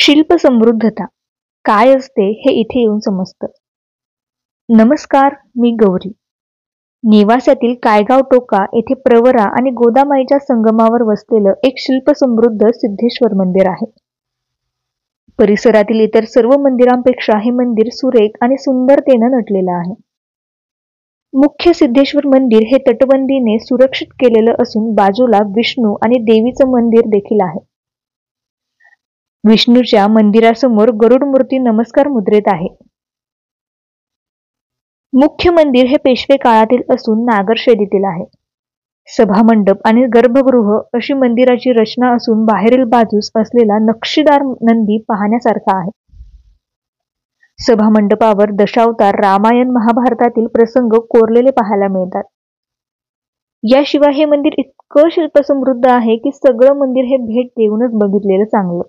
शिल्प समृद्धता काय असते हे इथे येऊन समजतं. नमस्कार, मी गौरी. नेवासातील कायगाव टोका येथे प्रवरा आणि गोदामाईच्या संगमावर वसलेलं एक शिल्पसमृद्ध सिद्धेश्वर मंदिर आहे. परिसरातील इतर सर्व मंदिरांपेक्षा हे मंदिर सुरेख आणि सुंदरतेनं नटलेलं आहे. मुख्य सिद्धेश्वर मंदिर हे तटबंदीने सुरक्षित केलेलं असून बाजूला विष्णू आणि देवीचं मंदिर देखील आहे. विष्णूच्या मंदिरासमोर गरुड मूर्ती नमस्कार मुद्रेत आहे. मुख्य मंदिर हे पेशवे काळातील असून नागर शैलीतील आहे. सभामंडप आणि गर्भगृह अशी मंदिराची रचना असून बाहेरील बाजूस असलेला नक्षीदार नंदी पाहण्यासारखा आहे. सभामंडपावर दशावतार रामायण महाभारतातील प्रसंग कोरलेले पाहायला मिळतात. याशिवाय हे मंदिर इतकं शिल्पसमृद्ध आहे की सगळं मंदिर हे भेट देऊनच बघितलेलं चांगलं.